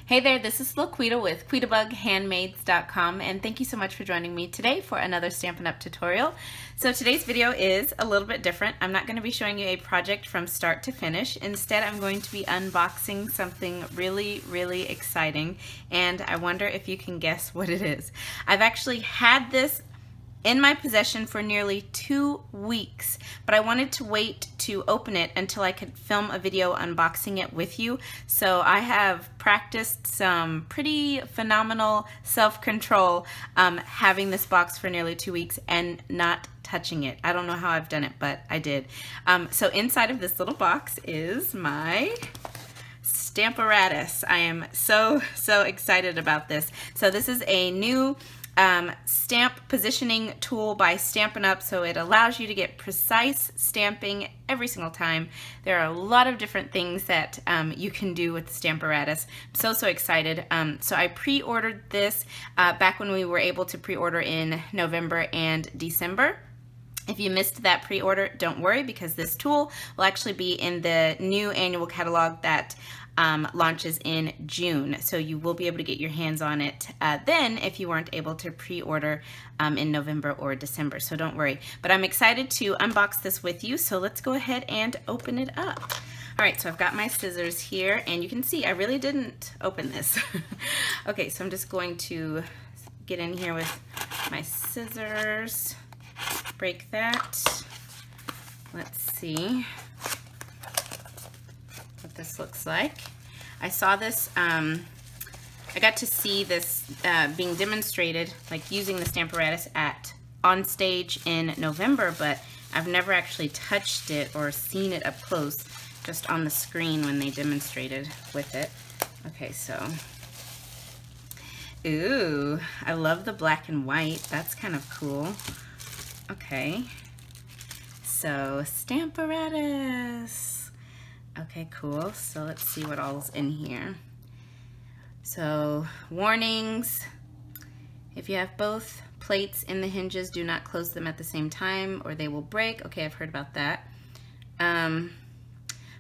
Hey there, this is LaQuita with QuitaBugHandmades.com, and thank you so much for joining me today for another Stampin' Up! Tutorial. So today's video is a little bit different. I'm not going to be showing you a project from start to finish. Instead, I'm going to be unboxing something really exciting, and I wonder if you can guess what it is. I've actually had this in my possession for nearly 2 weeks, but I wanted to wait to open it until I could film a video unboxing it with you. So I have practiced some pretty phenomenal self-control having this box for nearly 2 weeks and not touching it. I don't know how I've done it, but I did. So inside of this little box is my Stamparatus. I am so excited about this. So this is a new stamp positioning tool by Stampin' Up! So it allows you to get precise stamping every single time. There are a lot of different things that you can do with the Stamparatus. I'm so excited. So I pre-ordered this back when we were able to pre-order in November and December. If you missed that pre-order, don't worry, because this tool will actually be in the new annual catalog that launches in June, so you will be able to get your hands on it then if you weren't able to pre-order in November or December, so don't worry. But I'm excited to unbox this with you, so let's go ahead and open it up. Alright, so I've got my scissors here, and you can see I really didn't open this. Okay, so I'm just going to get in here with my scissors, break that. Let's see what this looks like. I saw this, I got to see this being demonstrated, like using the Stamparatus on stage in November, but I've never actually touched it or seen it up close, just on the screen when they demonstrated with it. Okay, so, ooh, I love the black and white. That's kind of cool. Okay, so Stamparatus. Okay, cool. So let's see what all's in here. So, warnings. If you have both plates in the hinges, do not close them at the same time or they will break. Okay, I've heard about that.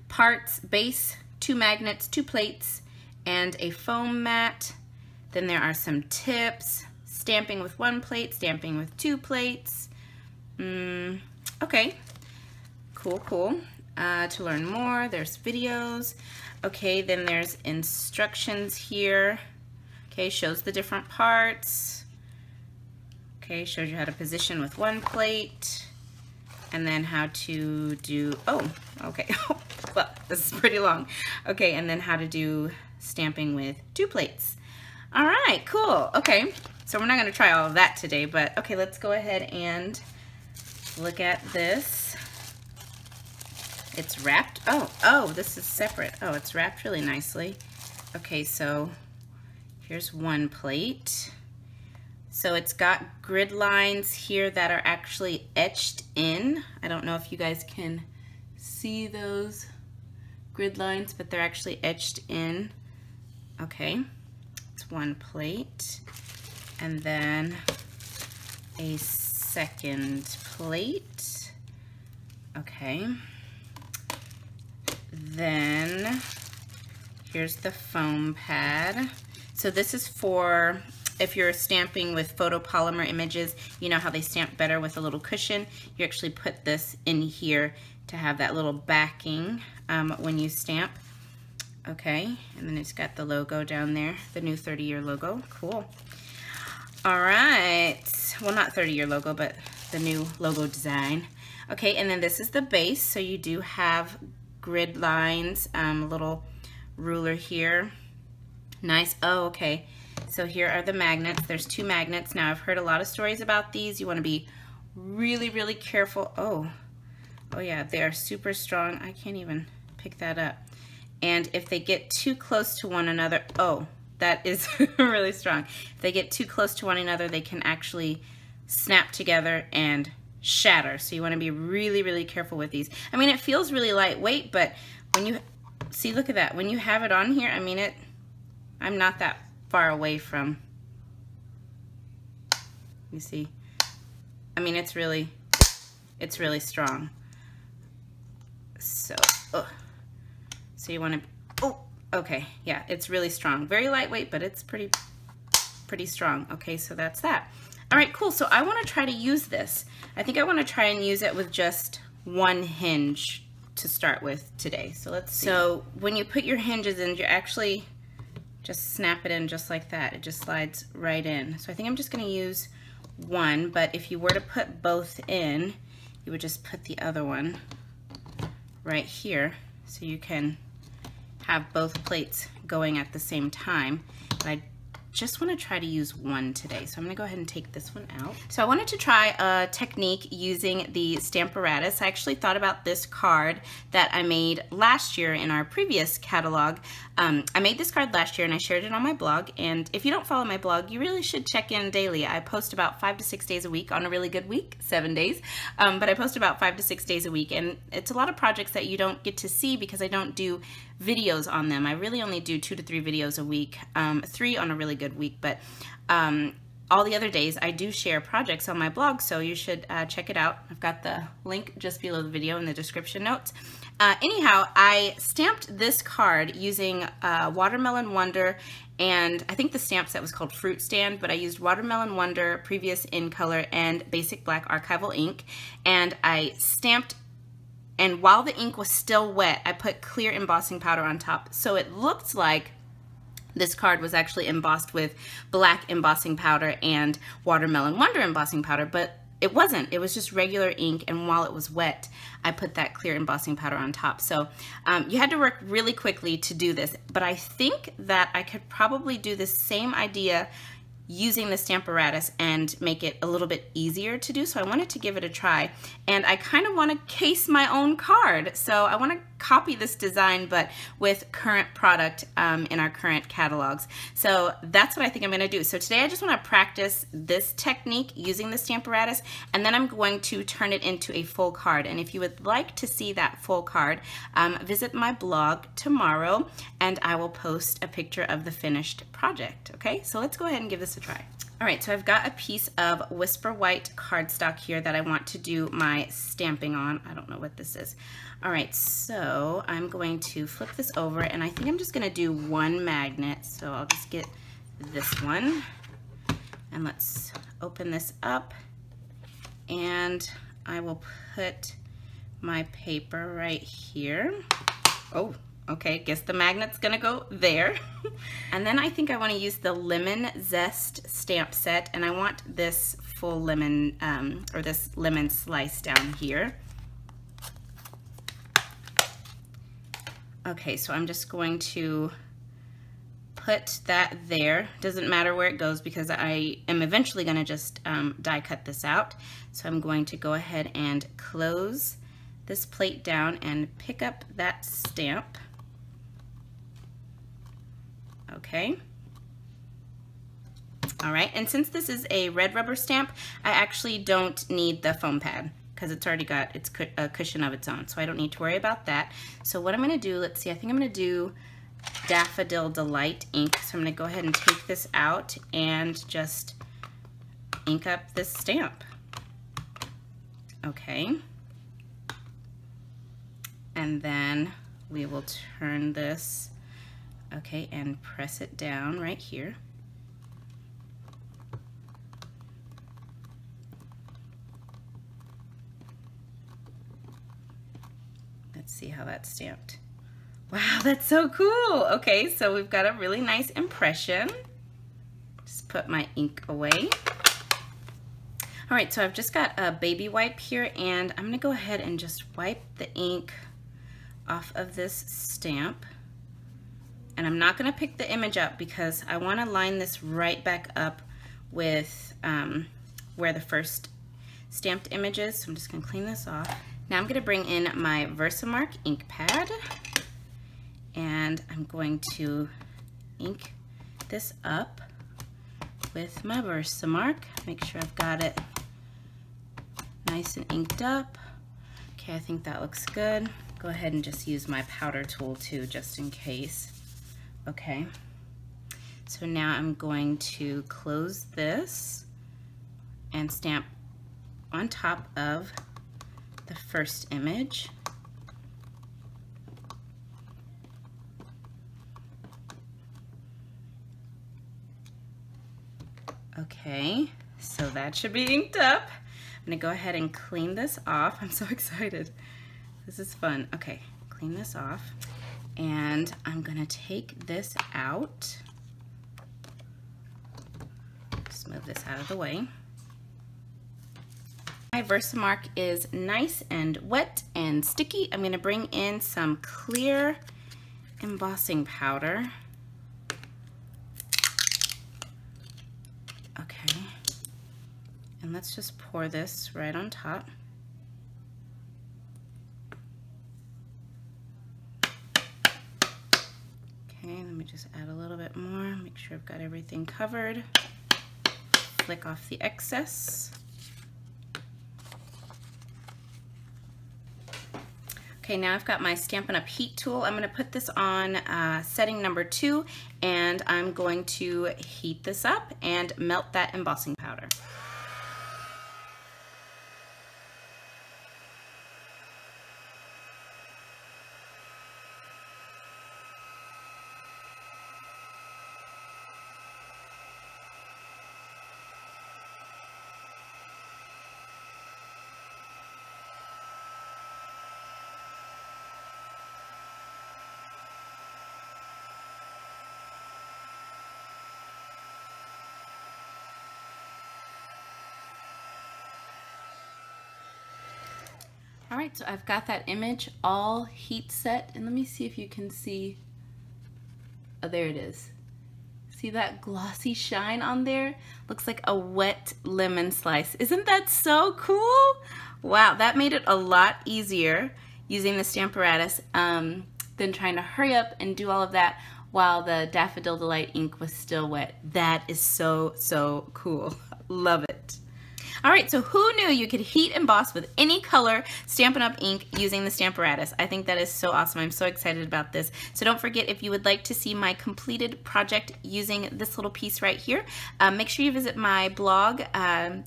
Parts, base, 2 magnets, 2 plates, and a foam mat. Then there are some tips. Stamping with 1 plate, stamping with 2 plates. Okay, cool. To learn more, there's videos. Okay, then there's instructions here. Okay, shows the different parts. Okay, shows you how to position with 1 plate. And then how to do, oh, okay. Well, this is pretty long. Okay, and then how to do stamping with 2 plates. All right, cool. Okay, so we're not gonna try all of that today, but okay, let's go ahead and look at this. It's wrapped. Oh, this is separate. Oh, it's wrapped really nicely. Okay, so here's 1 plate. So it's got grid lines here that are actually etched in. I don't know if you guys can see those grid lines, but they're actually etched in. Okay, it's 1 plate. And then a second plate. Okay. Then here's the foam pad. So this is for if you're stamping with photopolymer images, you know how they stamp better with a little cushion. You actually put this in here to have that little backing when you stamp. Okay, and then it's got the logo down there, the new 30-year logo. Cool. All right, well, not 30-year logo, but the new logo design. Okay, and then this is the base, so you do have grid lines, little ruler here. Nice. Oh, okay. So here are the magnets. There's 2 magnets. Now, I've heard a lot of stories about these. You want to be really careful. Oh yeah, they are super strong. I can't even pick that up. And if they get too close to one another, oh, that is really strong. If they get too close to one another, they can actually snap together and shatter. So you want to be really careful with these. I mean, it feels really lightweight, but when you see, look at that. When you have it on here, I mean, I'm not that far away from, you see, I mean, it's really strong. So you want to, Okay, yeah, it's really strong. Very lightweight, but it's pretty strong. Okay, so that's that. All right, cool. So I want to try to use this. I think I want to try and use it with just one hinge to start with today. So let's see. So when you put your hinges in, you actually just snap it in just like that. It just slides right in. So I think I'm just going to use one, but if you were to put both in, you would just put the other one right here so you can have both plates going at the same time. But I just want to try to use one today. So I'm going to go ahead and take this one out. So I wanted to try a technique using the Stamparatus. I actually thought about this card that I made last year in our previous catalog. I made this card last year and I shared it on my blog. And if you don't follow my blog, you really should check in daily. I post about 5 to 6 days a week. On a really good week, 7 days. But I post about 5 to 6 days a week. And it's a lot of projects that you don't get to see because I don't do videos on them. I really only do 2 to 3 videos a week, 3 on a really good week, but all the other days I do share projects on my blog, so you should check it out. I've got the link just below the video in the description notes. Anyhow, I stamped this card using Watermelon Wonder, and I think the stamp set was called Fruit Stand, but I used Watermelon Wonder, Previous in Color, and Basic Black Archival ink, and I stamped. And while the ink was still wet, I put clear embossing powder on top. So it looked like this card was actually embossed with black embossing powder and Watermelon Wonder embossing powder, but it wasn't. It was just regular ink, and while it was wet, I put that clear embossing powder on top. So you had to work really quickly to do this, but I think that I could probably do the same idea using the Stamparatus and make it a little bit easier to do. So I wanted to give it a try, and I kind of want to case my own card. So I want to copy this design but with current product in our current catalogs. So that's what I think I'm going to do. So today I just want to practice this technique using the Stamparatus, and then I'm going to turn it into a full card. And if you would like to see that full card, visit my blog tomorrow and I will post a picture of the finished project. Okay, so let's go ahead and give this a try. All right, so I've got a piece of Whisper White cardstock here that I want to do my stamping on. I don't know what this is. All right, so I'm going to flip this over, and I think I'm just gonna do one magnet. So I'll just get this one, and let's open this up, and I will put my paper right here. Oh, okay, guess the magnet's gonna go there. And then I think I wanna use the Lemon Zest stamp set, and I want this full lemon, or this lemon slice down here. Okay, so I'm just going to put that there. Doesn't matter where it goes because I am eventually gonna just die cut this out. So I'm going to go ahead and close this plate down and pick up that stamp. Okay. All right, and since this is a red rubber stamp, I actually don't need the foam pad because it's already got a cushion of its own, so I don't need to worry about that. So what I'm gonna do, let's see, I think I'm gonna do Daffodil Delight ink. So I'm gonna go ahead and take this out and just ink up this stamp. Okay. And then we will turn this, okay, and press it down right here. Let's see how that's stamped. Wow, that's so cool. Okay, so we've got a really nice impression. Just put my ink away. All right, so I've just got a baby wipe here, and I'm gonna go ahead and just wipe the ink off of this stamp. And I'm not gonna pick the image up because I wanna line this right back up with where the first stamped image is. So I'm just gonna clean this off. Now I'm gonna bring in my Versamark ink pad, and I'm going to ink this up with my Versamark. Make sure I've got it nice and inked up. Okay, I think that looks good. Go ahead and just use my powder tool too, just in case. Okay, so now I'm going to close this and stamp on top of the first image. Okay, so that should be inked up. I'm gonna go ahead and clean this off. I'm so excited. This is fun. Okay, clean this off. And I'm gonna take this out. Just move this out of the way. My Versamark is nice and wet and sticky. I'm gonna bring in some clear embossing powder. Okay, and let's just pour this right on top. Okay, let me just add a little bit more, make sure I've got everything covered. Flick off the excess. Okay, now I've got my Stampin' Up! Heat tool. I'm going to put this on setting number 2, and I'm going to heat this up and melt that embossing powder. All right, so I've got that image all heat set, and let me see if you can see. Oh, there it is. See that glossy shine on there? Looks like a wet lemon slice. Isn't that so cool? Wow, that made it a lot easier using the Stamparatus than trying to hurry up and do all of that while the Daffodil Delight ink was still wet. That is so, so cool. Love it. All right, so who knew you could heat emboss with any color Stampin' Up! Ink using the Stamparatus? I think that is so awesome. I'm so excited about this. So don't forget, if you would like to see my completed project using this little piece right here, make sure you visit my blog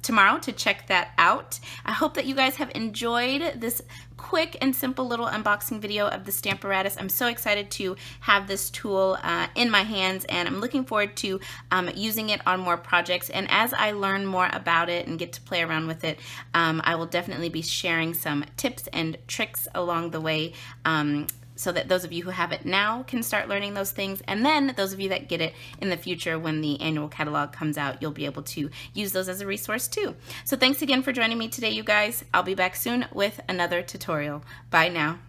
tomorrow to check that out. I hope that you guys have enjoyed this quick and simple little unboxing video of the Stamparatus. I'm so excited to have this tool in my hands, and I'm looking forward to using it on more projects. And as I learn more about it and get to play around with it, I will definitely be sharing some tips and tricks along the way, so that those of you who have it now can start learning those things, and then those of you that get it in the future when the annual catalog comes out, you'll be able to use those as a resource too. So thanks again for joining me today, you guys. I'll be back soon with another tutorial. Bye now.